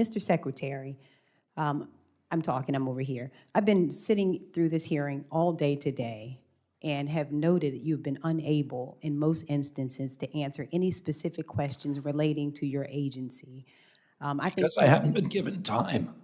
Mr. Secretary, I'm over here. I've been sitting through this hearing all day today and have noted that you've been unable, in most instances, to answer any specific questions relating to your agency. I think, Because I haven't been given time.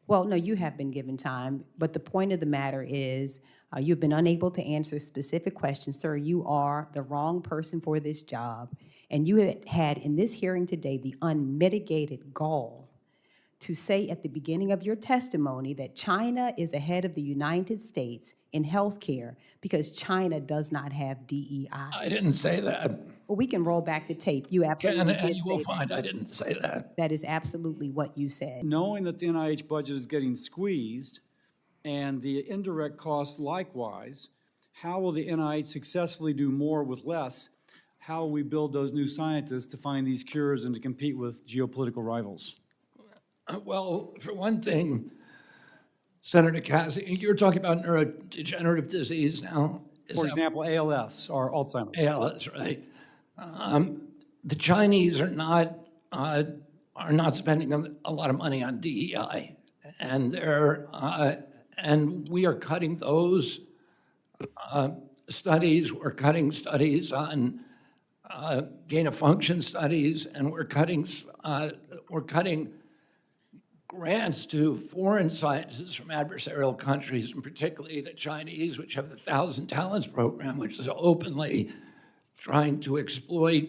well, no, you have been given time, but the point of the matter is you've been unable to answer specific questions. Sir, you are the wrong person for this job. And you had in this hearing today the unmitigated gall to say at the beginning of your testimony that China is ahead of the United States in healthcare because China does not have DEI. I didn't say that. Well, we can roll back the tape. You absolutely And did you say will that. find I didn't say that. That is absolutely what you said. Knowing that the NIH budget is getting squeezed and the indirect costs likewise, how will the NIH successfully do more with less? How will we build those new scientists to find these cures and to compete with geopolitical rivals? Well, for one thing, Senator Cassidy, you're talking about neurodegenerative disease now? For example, ALS or Alzheimer's. ALS, right? The Chinese are not spending a lot of money on DEI, and and we are cutting those studies. We're cutting studies on gain of function studies, and we're cutting grants to foreign scientists from adversarial countries, and particularly the Chinese, which have the 1,000 Talents program, which is openly trying to exploit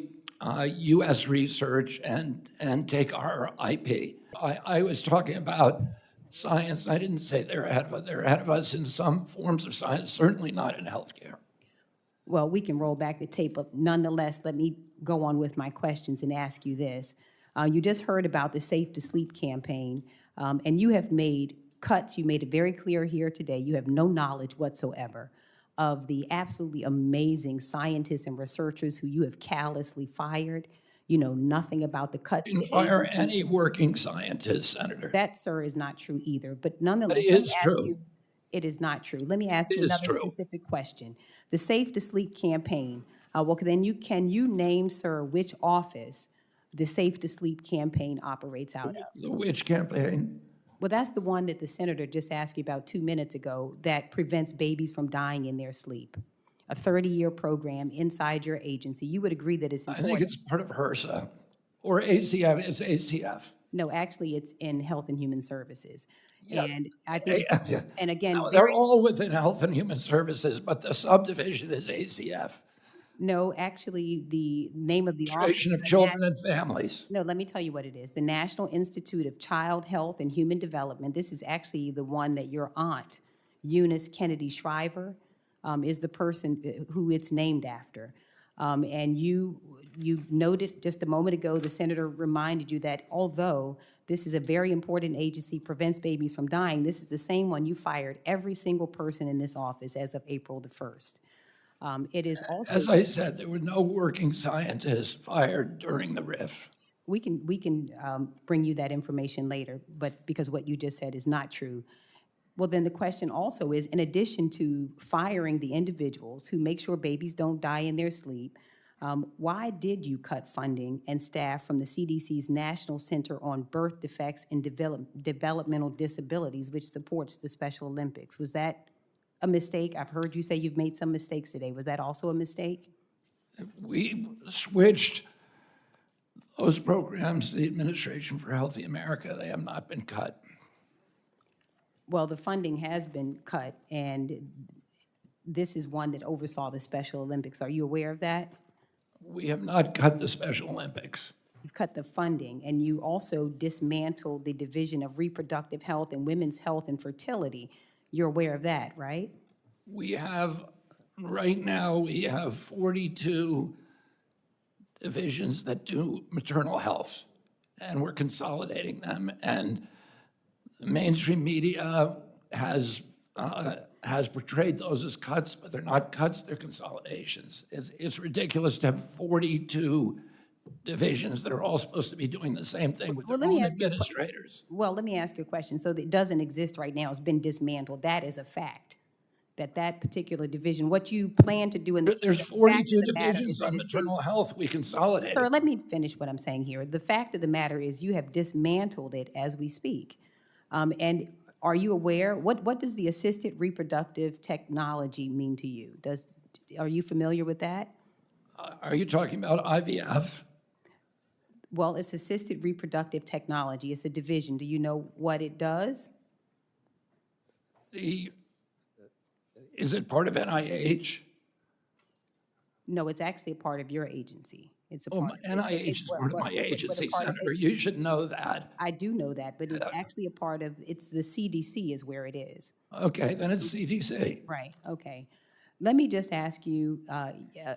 U.S. research and take our IP. I was talking about science, and I didn't say they're ahead of us. They're ahead of us in some forms of science, certainly not in healthcare. Well, we can roll back the tape, but nonetheless, let me go on with my questions and ask you this. You just heard about the Safe to Sleep campaign, and you have made cuts. You made it very clear here today. You have no knowledge whatsoever of the absolutely amazing scientists and researchers who you have callously fired. You know nothing about the cuts. Didn't fire any working scientists, Senator. That, sir, is not true either. But nonetheless, But it is true. It is not true. Let me ask you another specific question. The Safe to Sleep campaign. Well, then can you name, sir, which office the Safe to Sleep campaign operates out of? The which campaign? Well, that's the one that the senator just asked you about 2 minutes ago that prevents babies from dying in their sleep. A 30-year program inside your agency. You would agree that it's important. I think it's part of HRSA or ACF. It's ACF. No, actually, it's in Health and Human Services. Yeah. And I think, and again, No, they're all within Health and Human Services, but the subdivision is ACF. no, actually, the name of the office. Administration of Children and Families. No, let me tell you what it is. The National Institute of Child Health and Human Development. This is actually the one that your aunt, Eunice Kennedy Shriver, is the person who it's named after. And you noted just a moment ago, the senator reminded you that although this is a very important agency, prevents babies from dying, this is the same one you fired every single person in this office as of April the 1st. It is also, As I said, there were no working scientists fired during the RIF. we can bring you that information later, but because what you just said is not true. Well, then the question also is, in addition to firing the individuals who make sure babies don't die in their sleep, why did you cut funding and staff from the CDC's National Center on Birth Defects and Developmental Disabilities, which supports the Special Olympics? Was that a mistake? I've heard you say you've made some mistakes today. Was that also a mistake? We switched those programs to the Administration for Healthy America. They have not been cut. Well, the funding has been cut, and this is one that oversaw the Special Olympics. Are you aware of that? We have not cut the Special Olympics. You've cut the funding, and you also dismantled the Division of Reproductive Health and Women's Health and Fertility. You're aware of that, right? We have, right now, we have 42 divisions that do maternal health, and we're consolidating them. And the mainstream media has portrayed those as cuts, but they're not cuts, they're consolidations. It's ridiculous to have 42 divisions that are all supposed to be doing the same thing with their own administrators. Well, let me ask you a question. So it doesn't exist right now. It's been dismantled. That is a fact. that particular division, what you plan to do in the There's fact of 42 the matter is divisions that on it's been. maternal health. We consolidated. Sir, let me finish what I'm saying here. The fact of the matter is you have dismantled it as we speak. And are you aware, what does the assisted reproductive technology mean to you? Are you familiar with that? Are you talking about IVF? Well, it's assisted reproductive technology. It's a division. Do you know what it does? Is it part of NIH? No, it's actually a part of your agency. It's a Oh, part. NIH is part of my agency, part of Senator. it. You should know that. I do know that, but it's actually a part of, it's the CDC is where it is. Okay, then it's CDC. Right, okay. Let me just ask you,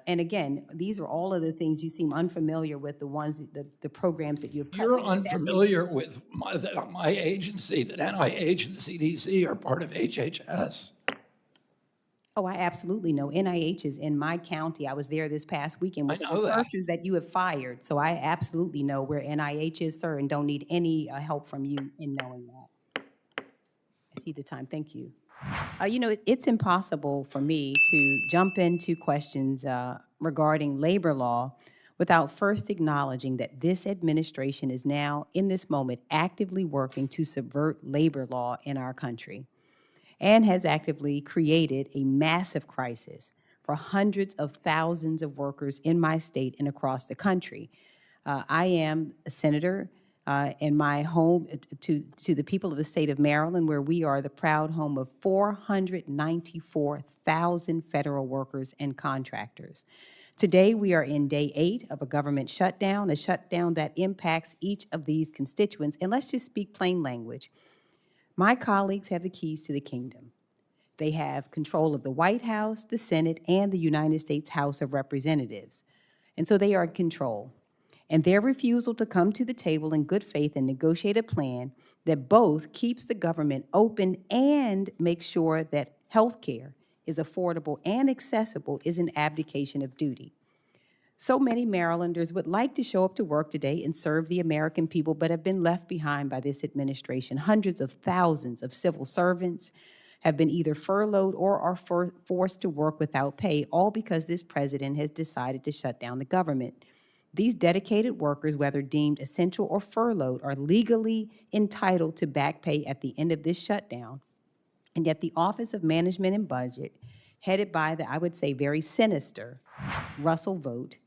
and again, these are all of the things you seem unfamiliar with, the programs that you have. You're unfamiliar with my agency, that NIH and CDC are part of HHS. Oh, I absolutely know. NIH is in my county. I was there this past weekend with the I know that. researchers that you have fired. So I absolutely know where NIH is, sir, and don't need any help from you in knowing that. I see the time. Thank you. You know, it's impossible for me to jump into questions regarding labor law without first acknowledging that this administration is now, in this moment, actively working to subvert labor law in our country and has actively created a massive crisis for hundreds of thousands of workers in my state and across the country. I am a senator in my home to the people of the state of Maryland, where we are the proud home of 494,000 federal workers and contractors. Today, we are in day 8 of a government shutdown, a shutdown that impacts each of these constituents. And let's just speak plain language. My colleagues have the keys to the kingdom. They have control of the White House, the Senate, and the United States House of Representatives. And so they are in control. And their refusal to come to the table in good faith and negotiate a plan that both keeps the government open and makes sure that health care is affordable and accessible is an abdication of duty. So many Marylanders would like to show up to work today and serve the American people, but have been left behind by this administration. Hundreds of thousands of civil servants have been either furloughed or are forced to work without pay, all because this president has decided to shut down the government. These dedicated workers, whether deemed essential or furloughed, are legally entitled to back pay at the end of this shutdown. And yet the Office of Management and Budget, headed by the, I would say, very sinister Russ Vought,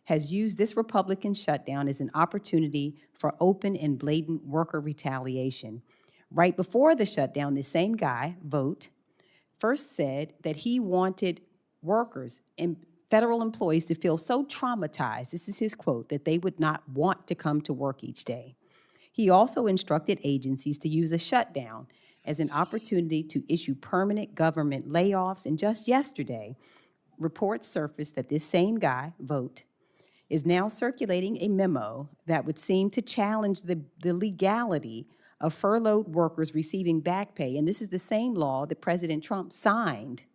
has used this Republican shutdown as an opportunity for open and blatant worker retaliation. Right before the shutdown, the same guy, Vought, first said that he wanted workers and federal employees to feel so traumatized, this is his quote, that they would not want to come to work each day. He also instructed agencies to use a shutdown as an opportunity to issue permanent government layoffs. And just yesterday, reports surfaced that this same guy, Vought, is now circulating a memo that would seem to challenge the legality of furloughed workers receiving back pay. And this is the same law that President Trump signed,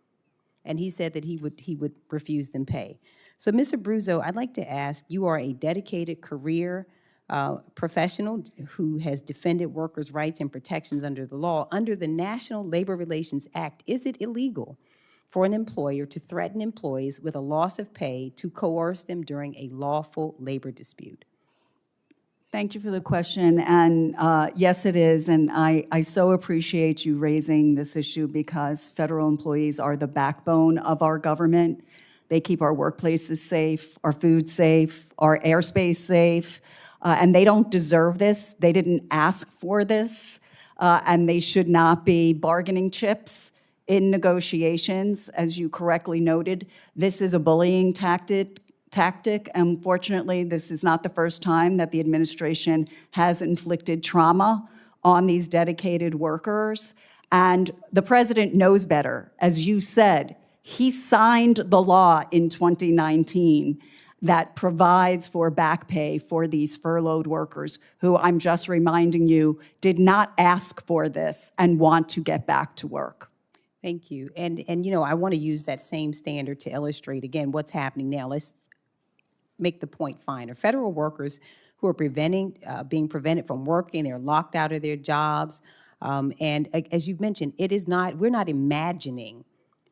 and he said that he would refuse them pay. So, Mr. Abruzzo, I'd like to ask, you are a dedicated career professional who has defended workers' rights and protections under the law. Under the National Labor Relations Act, is it illegal for an employer to threaten employees with a loss of pay to coerce them during a lawful labor dispute? Thank you for the question, and yes, it is, and I so appreciate you raising this issue because federal employees are the backbone of our government. They keep our workplaces safe, our food safe, our airspace safe, and they don't deserve this. They didn't ask for this, and they should not be bargaining chips in negotiations. As you correctly noted, this is a bullying tactic. Unfortunately, this is not the first time that the administration has inflicted trauma on these dedicated workers. And the president knows better. As you said, he signed the law in 2019 that provides for back pay for these furloughed workers who, I'm just reminding you, did not ask for this and want to get back to work. Thank you. And you know, I want to use that same standard to illustrate, again, what's happening now. Let's make the point finer. Federal workers who are being prevented from working, they're locked out of their jobs. And as you've mentioned, we're not imagining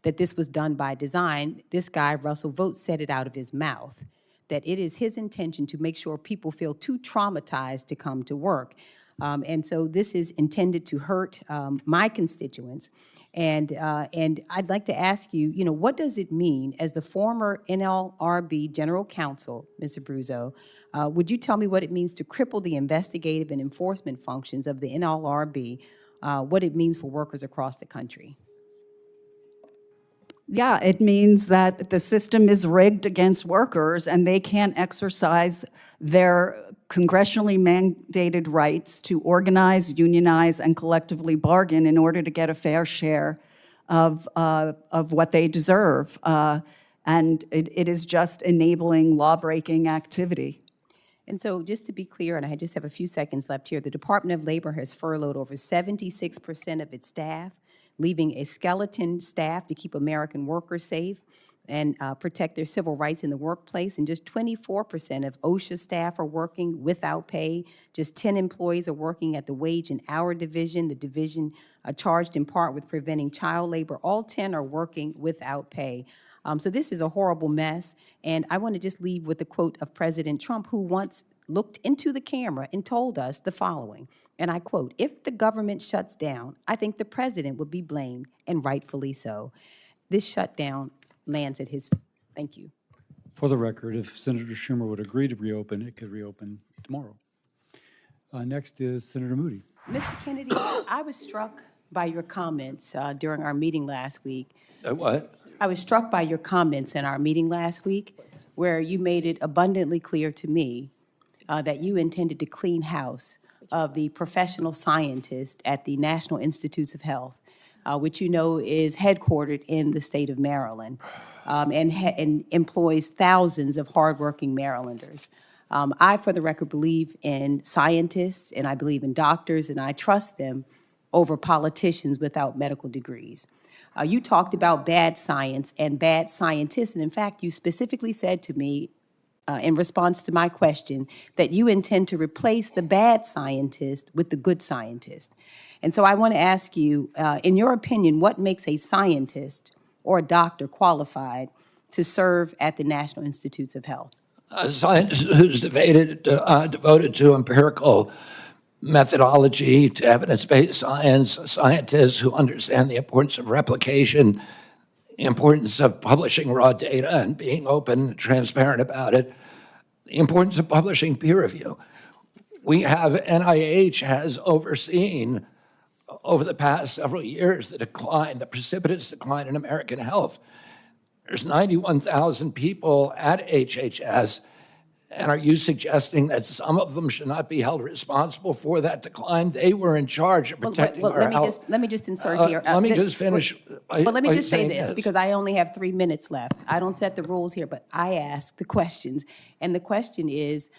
that this was done by design. This guy, Russell Vought, said it out of his mouth, that it is his intention to make sure people feel too traumatized to come to work. And so this is intended to hurt my constituents. And I'd like to ask you, what does it mean as the former NLRB General Counsel, Mr. Bruzzo, would you tell me what it means to cripple the investigative and enforcement functions of the NLRB, what it means for workers across the country? Yeah, it means that the system is rigged against workers and they can't exercise their congressionally mandated rights to organize, unionize, and collectively bargain in order to get a fair share of what they deserve. And it is just enabling law-breaking activity. And so just to be clear, and I just have a few seconds left here, the Department of Labor has furloughed over 76% of its staff, leaving a skeleton staff to keep American workers safe and protect their civil rights in the workplace. And just 24% of OSHA staff are working without pay. Just 10 employees are working at the wage and hour division, the division charged in part with preventing child labor. All 10 are working without pay. So this is a horrible mess. And I want to just leave with a quote of President Trump, who once looked into the camera and told us the following, and I quote, "If the government shuts down, I think the president would be blamed, and rightfully so." This shutdown lands at his feet. Thank you. For the record, if Senator Schumer would agree to reopen, it could reopen tomorrow. Next is Senator Moody. Mr. Kennedy, I was struck by your comments during our meeting last week. What? I was struck by your comments in our meeting last week, where you made it abundantly clear to me that you intended to clean house of the professional scientist at the National Institutes of Health, which you know is headquartered in the state of Maryland and employs thousands of hardworking Marylanders. I, for the record, believe in scientists, and I believe in doctors, and I trust them over politicians without medical degrees. You talked about bad science and bad scientists, and in fact, you specifically said to me in response to my question that you intend to replace the bad scientist with the good scientist. And so I want to ask you, in your opinion, what makes a scientist or a doctor qualified to serve at the National Institutes of Health? A scientist who's devoted to empirical methodology, to evidence-based science, scientists who understand the importance of replication, the importance of publishing raw data and being open and transparent about it, the importance of publishing peer review. NIH has overseen over the past several years the precipitous decline in American health. There's 91,000 people at HHS, and are you suggesting that some of them should not be held responsible for that decline? They were in charge of protecting our health. Let me just insert here. Let me just finish. But let me just say this, because I only have 3 minutes left. I don't set the rules here, but I ask the questions. And the question is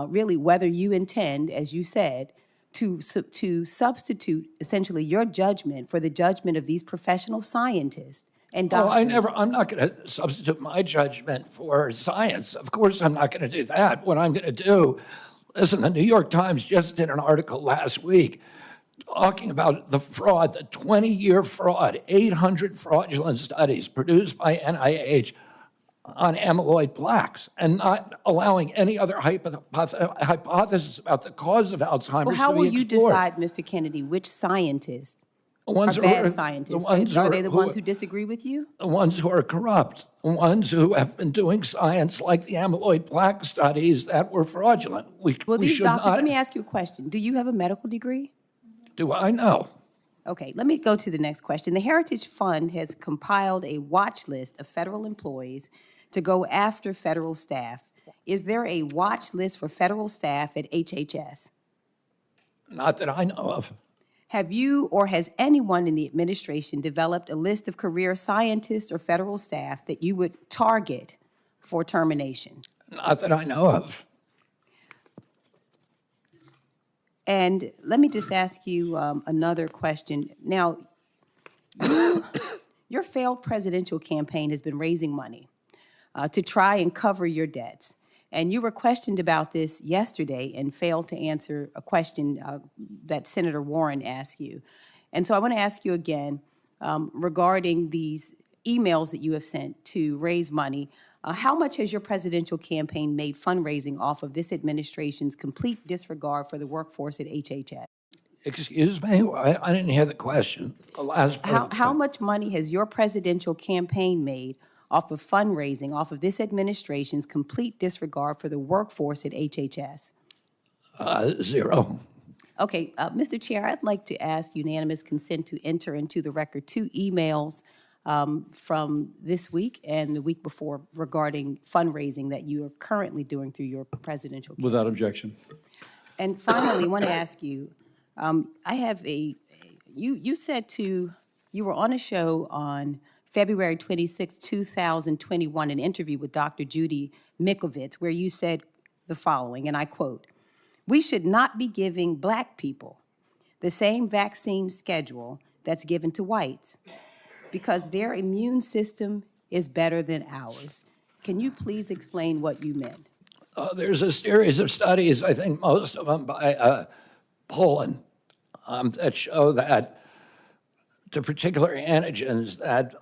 really whether you intend, as you said, to substitute essentially your judgment for the judgment of these professional scientists and doctors. I'm not going to substitute my judgment for science. Of course, I'm not going to do that. What I'm going to do, listen, the New York Times just did an article last week talking about the fraud, the 20-year fraud, 800 fraudulent studies produced by NIH on amyloid plaques, and not allowing any other hypothesis about the cause of Alzheimer's to be explored. Well, how will you decide, Mr. Kennedy, which scientists are bad scientists? Are they the ones who disagree with you? The ones who are corrupt, the ones who have been doing science like the amyloid plaque studies that were fraudulent. Well, these doctors, let me ask you a question. Do you have a medical degree? Do I know? Okay, let me go to the next question. The Heritage Fund has compiled a watch list of federal employees to go after federal staff. Is there a watch list for federal staff at HHS? Not that I know of. Have you or has anyone in the administration developed a list of career scientists or federal staff that you would target for termination? Not that I know of. And let me just ask you another question. Now, your failed presidential campaign has been raising money to try and cover your debts. And you were questioned about this yesterday and failed to answer a question that Senator Warren asked you. And so I want to ask you again regarding these emails that you have sent to raise money, how much has your presidential campaign made fundraising off of this administration's complete disregard for the workforce at HHS? Excuse me? I didn't hear the question. The last part. How much money has your presidential campaign made off of fundraising, off of this administration's complete disregard for the workforce at HHS? Zero. Okay, Mr. Chair, I'd like to ask unanimous consent to enter into the record 2 emails from this week and the week before regarding fundraising that you are currently doing through your presidential campaign. Without objection. And finally, I want to ask you, I have you said you were on a show on February 26, 2021, an interview with Dr. Judy Mikovits, where you said the following, and I quote, "We should not be giving Black people the same vaccine schedule that's given to whites because their immune system is better than ours." Can you please explain what you meant? There's a series of studies, I think most of them by Poland, that show that to particular antigens that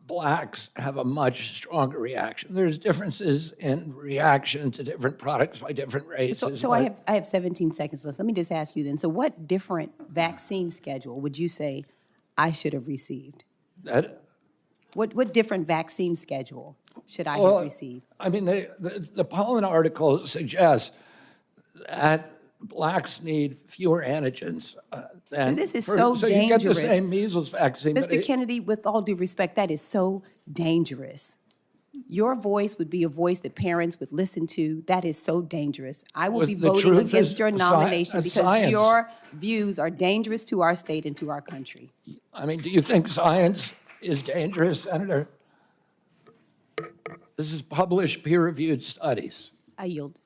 Blacks have a much stronger reaction. There's differences in reaction to different products by different races. So I have 17 seconds left. Let me just ask you then. So what different vaccine schedule would you say I should have received? What different vaccine schedule should I have received? I mean, the Poland article suggests that Blacks need fewer antigens than... This is so So you get the dangerous. same measles vaccine. but Mr. Kennedy, with all due respect, that is so dangerous. Your voice would be a voice that parents would listen to. That is so dangerous. I will be The voting truth against is your nomination because science. your views are dangerous to our state and to our country. I mean, do you think science is dangerous, Senator? This is published, peer-reviewed studies. I yield.